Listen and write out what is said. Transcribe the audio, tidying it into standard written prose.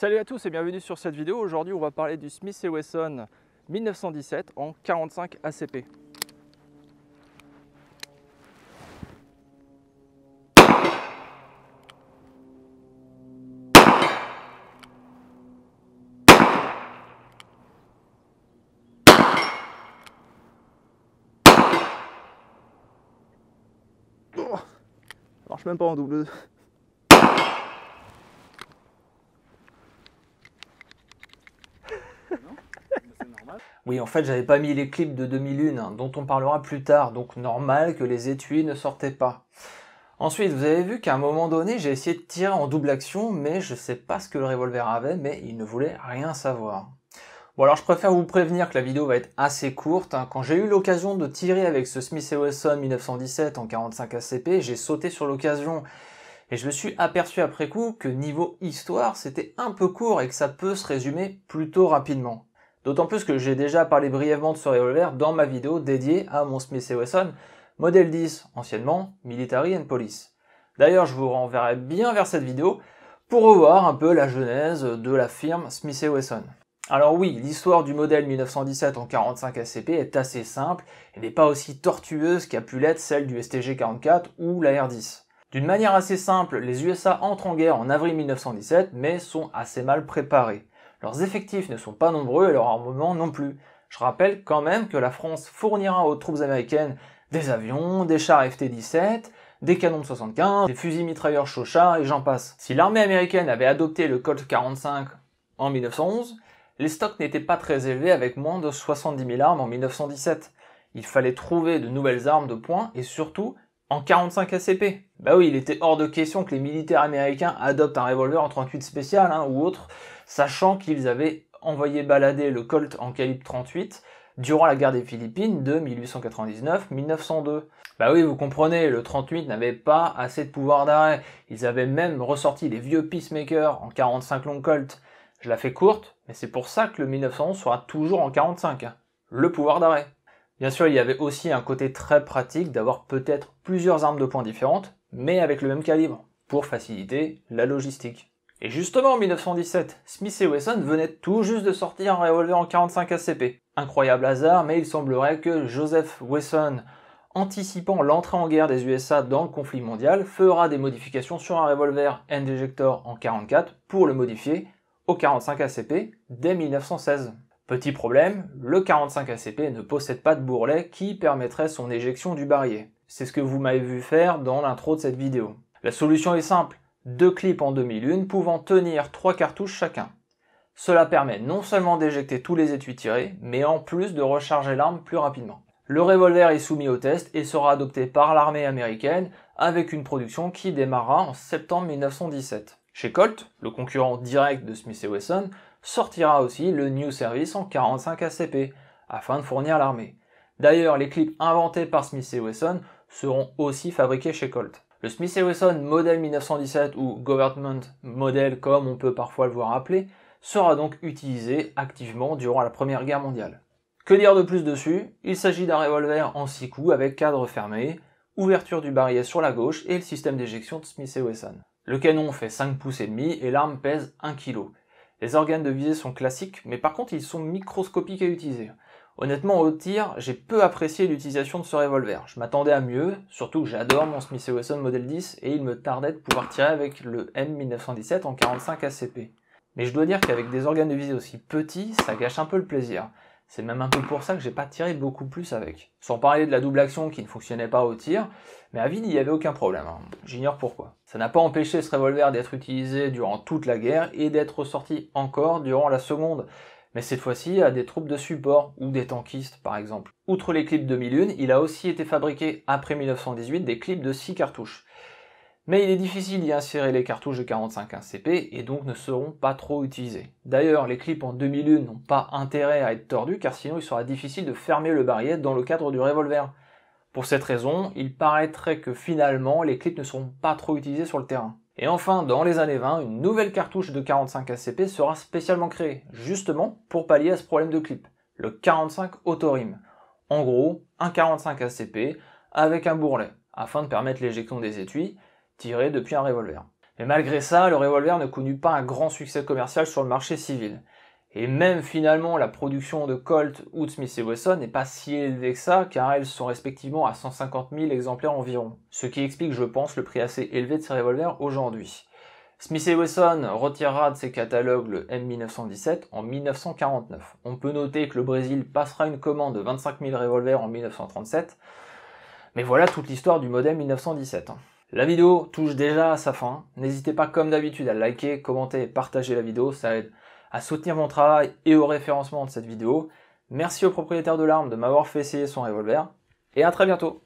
Salut à tous et bienvenue sur cette vidéo. Aujourd'hui on va parler du Smith & Wesson 1917 en 45 ACP. Oh, ça marche même pas en double. Oui, en fait, j'avais pas mis les clips de 2001, dont on parlera plus tard, donc normal que les étuis ne sortaient pas. Ensuite, vous avez vu qu'à un moment donné, j'ai essayé de tirer en double action, mais je sais pas ce que le revolver avait, mais il ne voulait rien savoir. Bon alors je préfère vous prévenir que la vidéo va être assez courte. Quand j'ai eu l'occasion de tirer avec ce Smith & Wesson 1917 en 45 ACP, j'ai sauté sur l'occasion et je me suis aperçu après coup que niveau histoire, c'était un peu court et que ça peut se résumer plutôt rapidement. D'autant plus que j'ai déjà parlé brièvement de ce revolver dans ma vidéo dédiée à mon Smith & Wesson modèle 10, anciennement Military and Police. D'ailleurs, je vous renverrai bien vers cette vidéo pour revoir un peu la genèse de la firme Smith & Wesson. Alors oui, l'histoire du modèle 1917 en 45 ACP est assez simple et n'est pas aussi tortueuse qu'a pu l'être celle du STG-44 ou la R10. D'une manière assez simple, les USA entrent en guerre en avril 1917 mais sont assez mal préparés. Leurs effectifs ne sont pas nombreux et leur armement non plus. Je rappelle quand même que la France fournira aux troupes américaines des avions, des chars FT-17, des canons de 75, des fusils mitrailleurs Chauchat et j'en passe. Si l'armée américaine avait adopté le Colt 45 en 1911, les stocks n'étaient pas très élevés avec moins de 70 000 armes en 1917. Il fallait trouver de nouvelles armes de poing et surtout en 45 ACP. Bah oui, il était hors de question que les militaires américains adoptent un revolver en 38 spécial ou autre, sachant qu'ils avaient envoyé balader le Colt en calibre 38 durant la guerre des Philippines de 1899-1902. Bah oui, vous comprenez, le 38 n'avait pas assez de pouvoir d'arrêt. Ils avaient même ressorti les vieux Peacemaker en 45 long Colt. Je la fais courte, mais c'est pour ça que le 1911 sera toujours en 45. Le pouvoir d'arrêt. Bien sûr, il y avait aussi un côté très pratique d'avoir peut-être plusieurs armes de poing différentes, mais avec le même calibre, pour faciliter la logistique. Et justement, en 1917, Smith & Wesson venait tout juste de sortir un revolver en 45 ACP. Incroyable hasard, mais il semblerait que Joseph Wesson, anticipant l'entrée en guerre des USA dans le conflit mondial, fera des modifications sur un revolver End Ejector en 44 pour le modifier au 45 ACP dès 1916. Petit problème, le 45 ACP ne possède pas de bourrelet qui permettrait son éjection du barillet. C'est ce que vous m'avez vu faire dans l'intro de cette vidéo. La solution est simple, 2 clips en 2001 pouvant tenir 3 cartouches chacun. Cela permet non seulement d'éjecter tous les étuis tirés, mais en plus de recharger l'arme plus rapidement. Le revolver est soumis au test et sera adopté par l'armée américaine avec une production qui démarrera en septembre 1917. Chez Colt, le concurrent direct de Smith & Wesson, sortira aussi le New Service en 45 ACP, afin de fournir l'armée. D'ailleurs, les clips inventés par Smith & Wesson seront aussi fabriqués chez Colt. Le Smith & Wesson modèle 1917 ou Government Model comme on peut parfois le voir appelé, sera donc utilisé activement durant la Première Guerre mondiale. Que dire de plus dessus? Il s'agit d'un revolver en 6 coups avec cadre fermé, ouverture du barillet sur la gauche et le système d'éjection de Smith & Wesson. Le canon fait 5 pouces et demi et l'arme pèse 1 kg. Les organes de visée sont classiques, mais par contre ils sont microscopiques à utiliser. Honnêtement au tir, j'ai peu apprécié l'utilisation de ce revolver. Je m'attendais à mieux, surtout que j'adore mon Smith & Wesson modèle 10 et il me tardait de pouvoir tirer avec le M1917 en 45 ACP. Mais je dois dire qu'avec des organes de visée aussi petits, ça gâche un peu le plaisir. C'est même un peu pour ça que j'ai pas tiré beaucoup plus avec. Sans parler de la double action qui ne fonctionnait pas au tir, mais à vide il n'y avait aucun problème. J'ignore pourquoi. Ça n'a pas empêché ce revolver d'être utilisé durant toute la guerre et d'être ressorti encore durant la seconde. Mais cette fois-ci à des troupes de support ou des tankistes par exemple. Outre les clips 2001, il a aussi été fabriqué après 1918 des clips de 6 cartouches. Mais il est difficile d'y insérer les cartouches de 45 ACP et donc ne seront pas trop utilisés. D'ailleurs, les clips en 2001 n'ont pas intérêt à être tordus car sinon il sera difficile de fermer le barillet dans le cadre du revolver. Pour cette raison, il paraîtrait que finalement les clips ne seront pas trop utilisés sur le terrain. Et enfin, dans les années 20, une nouvelle cartouche de 45 ACP sera spécialement créée, justement pour pallier à ce problème de clip, le 45 Autorim. En gros, un 45 ACP avec un bourrelet, afin de permettre l'éjection des étuis, tiré depuis un revolver. Mais malgré ça, le revolver ne connut pas un grand succès commercial sur le marché civil. Et même finalement, la production de Colt ou de Smith & Wesson n'est pas si élevée que ça, car elles sont respectivement à 150 000 exemplaires environ. Ce qui explique, je pense, le prix assez élevé de ces revolvers aujourd'hui. Smith & Wesson retirera de ses catalogues le M1917 en 1949. On peut noter que le Brésil passera une commande de 25 000 revolvers en 1937. Mais voilà toute l'histoire du modèle 1917. La vidéo touche déjà à sa fin. N'hésitez pas comme d'habitude à liker, commenter et partager la vidéo. Ça aide à soutenir mon travail et au référencement de cette vidéo. Merci au propriétaire de l'arme de m'avoir fait essayer son revolver. Et à très bientôt.